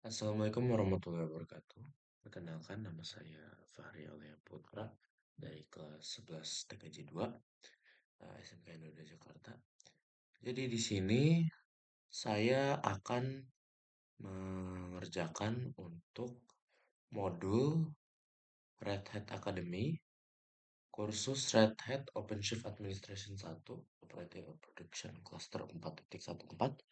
Assalamualaikum warahmatullahi wabarakatuh. Perkenalkan nama saya Fahri Aulia Putra dari kelas 11 TKJ 2 SMK Indonesia Jakarta. Jadi di sini saya akan mengerjakan untuk modul Red Hat Academy, kursus Red Hat OpenShift Administration 1, Operating Production Cluster 4.14.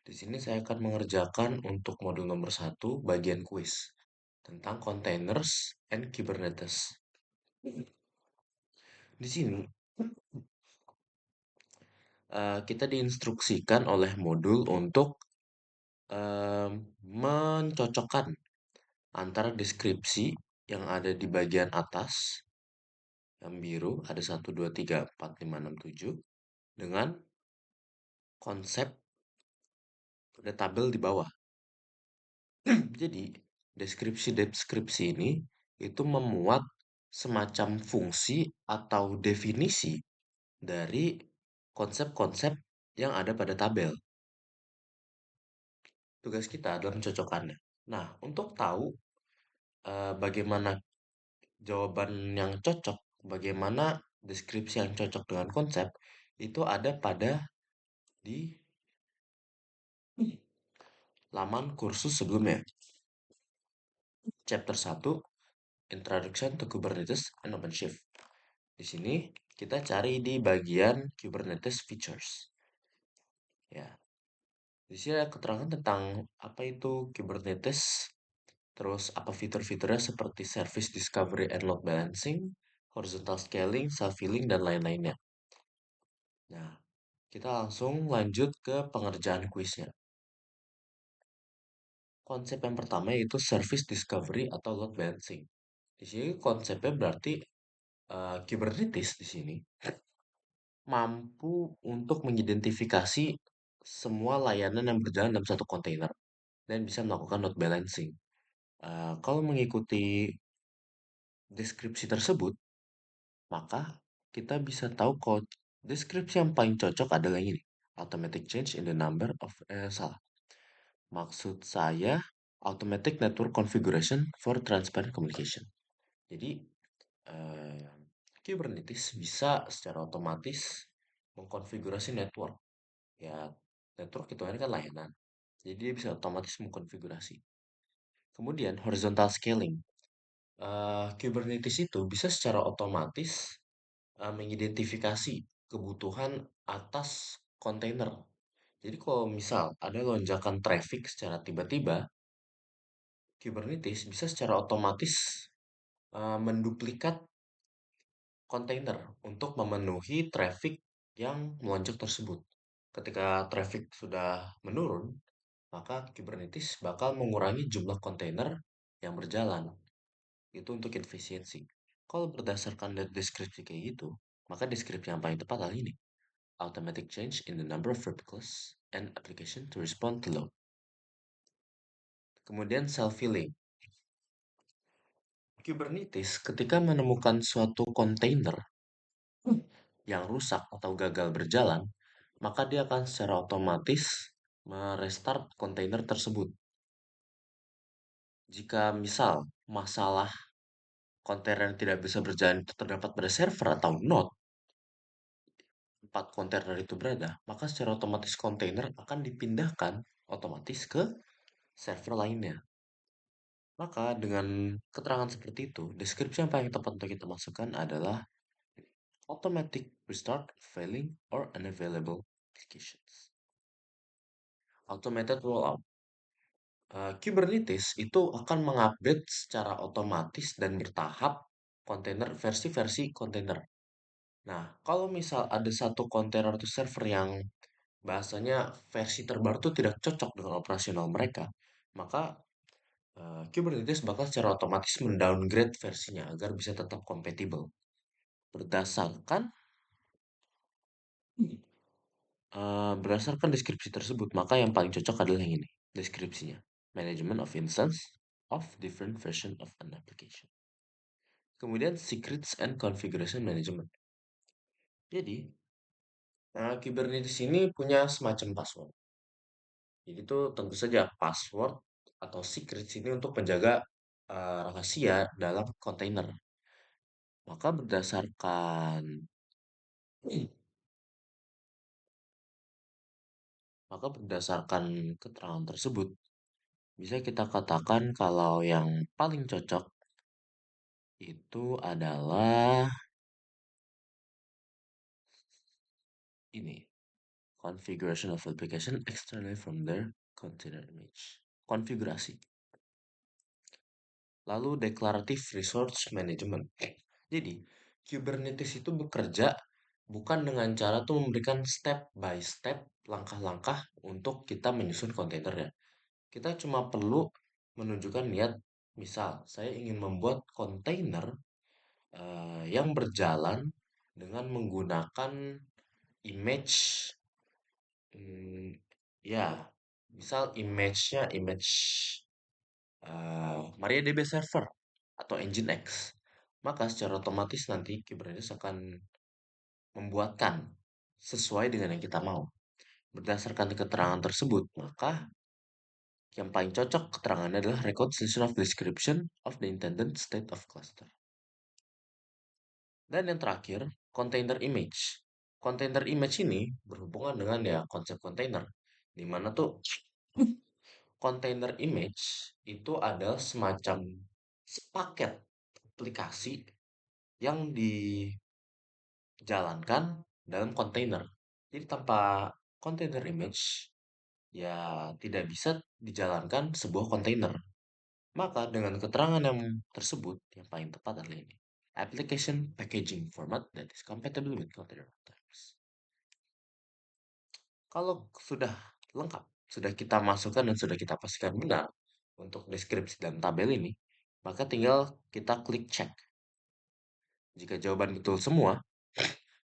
Di sini saya akan mengerjakan untuk modul nomor 1 bagian kuis tentang containers and Kubernetes. Di sini kita diinstruksikan oleh modul untuk mencocokkan antara deskripsi yang ada di bagian atas yang biru ada 1, 2, 3, 4, 5, 6, 7 dengan konsep pada tabel di bawah. Jadi deskripsi-deskripsi ini itu memuat semacam fungsi atau definisi dari konsep-konsep yang ada pada tabel. Tugas kita adalah mencocokkannya. Nah, untuk tahu bagaimana jawaban yang cocok, bagaimana deskripsi yang cocok dengan konsep, itu ada pada di laman kursus sebelumnya. Chapter 1, Introduction to Kubernetes and OpenShift. Di sini kita cari di bagian Kubernetes Features. Ya, di sini ada keterangan tentang apa itu Kubernetes, terus apa fitur-fiturnya seperti service discovery and load balancing, horizontal scaling, self-healing, dan lain-lainnya. Nah, kita langsung lanjut ke pengerjaan kuisnya. Konsep yang pertama yaitu service discovery atau load balancing. Di sini konsepnya berarti Kubernetes di sini mampu untuk mengidentifikasi semua layanan yang berjalan dalam satu kontainer dan bisa melakukan load balancing. Kalau mengikuti deskripsi tersebut, maka kita bisa tahu kalau deskripsi yang paling cocok adalah ini. Automatic change in the number of salah. Maksud saya automatic network configuration for transparent communication. Jadi eh, Kubernetes bisa secara otomatis mengkonfigurasi network. Ya, network itu kan layanan. Jadi dia bisa otomatis mengkonfigurasi. Kemudian horizontal scaling. Kubernetes itu bisa secara otomatis mengidentifikasi kebutuhan atas kontainer. Jadi kalau misal ada lonjakan traffic secara tiba-tiba, Kubernetes bisa secara otomatis menduplikat kontainer untuk memenuhi traffic yang melonjak tersebut. Ketika traffic sudah menurun, maka Kubernetes bakal mengurangi jumlah kontainer yang berjalan. Itu untuk efisiensi. Kalau berdasarkan dari deskripsi kayak gitu, maka deskripsi yang paling tepat adalah ini. Automatic change in the number of replicas and application to respond to load. Kemudian self-healing. Kubernetes ketika menemukan suatu kontainer yang rusak atau gagal berjalan, maka dia akan secara otomatis merestart kontainer tersebut. Jika misal masalah kontainer yang tidak bisa berjalan itu terdapat pada server atau node, tempat kontainer itu berada, maka secara otomatis kontainer akan dipindahkan otomatis ke server lainnya. Maka dengan keterangan seperti itu, deskripsi yang paling tepat untuk kita masukkan adalah automatic restart failing or unavailable applications. Automated rollout. Kubernetes itu akan mengupdate secara otomatis dan bertahap kontainer versi-versi kontainer. Nah, kalau misal ada satu kontainer atau server yang bahasanya versi terbaru itu tidak cocok dengan operasional mereka, maka Kubernetes bakal secara otomatis mendowngrade versinya agar bisa tetap kompatibel. Berdasarkan berdasarkan deskripsi tersebut, maka yang paling cocok adalah yang ini, deskripsinya. Management of instance of different version of an application. Kemudian secrets and configuration management. Jadi, Kubernetes ini punya semacam password. Jadi itu tentu saja password atau secrets ini untuk menjaga rahasia dalam kontainer. Maka berdasarkan maka berdasarkan keterangan tersebut, bisa kita katakan kalau yang paling cocok itu adalah ini, configuration of application externally from their container image. Konfigurasi. Lalu declarative resource management. Jadi, Kubernetes itu bekerja bukan dengan cara tuh memberikan step by step langkah-langkah untuk kita menyusun kontainernya. Kita cuma perlu menunjukkan niat. Misal, saya ingin membuat kontainer yang berjalan dengan menggunakan image, hmm, ya, misal image-nya image MariaDB Server atau Nginx. Maka secara otomatis nanti Kubernetes akan membuatkan sesuai dengan yang kita mau. Berdasarkan keterangan tersebut, maka yang paling cocok keterangannya adalah reconciliation of description of the intended state of cluster. Dan yang terakhir, container image. Container image ini berhubungan dengan ya konsep container, di mana tuh container image itu adalah semacam sepaket aplikasi yang dijalankan dalam kontainer. Jadi tanpa container image, ya tidak bisa dijalankan sebuah kontainer. Maka dengan keterangan yang tersebut, yang paling tepat adalah ini. Application packaging format that is compatible with container types. Kalau sudah lengkap, sudah kita masukkan dan sudah kita pastikan benar untuk deskripsi dan tabel ini, maka tinggal kita klik check. Jika jawaban betul semua,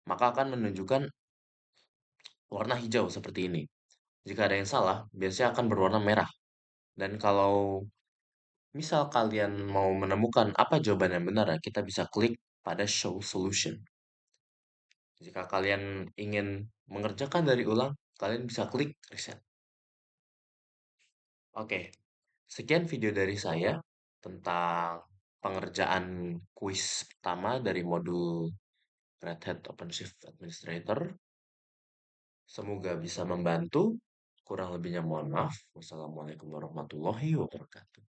maka akan menunjukkan warna hijau seperti ini. Jika ada yang salah, biasanya akan berwarna merah. Dan kalau misal kalian mau menemukan apa jawaban yang benar, ya, kita bisa klik pada show solution. Jika kalian ingin mengerjakan dari ulang, kalian bisa klik reset. Oke, sekian video dari saya tentang pengerjaan kuis pertama dari modul Red Hat OpenShift Administrator. Semoga bisa membantu. Kurang lebihnya mohon maaf. Wassalamualaikum warahmatullahi wabarakatuh.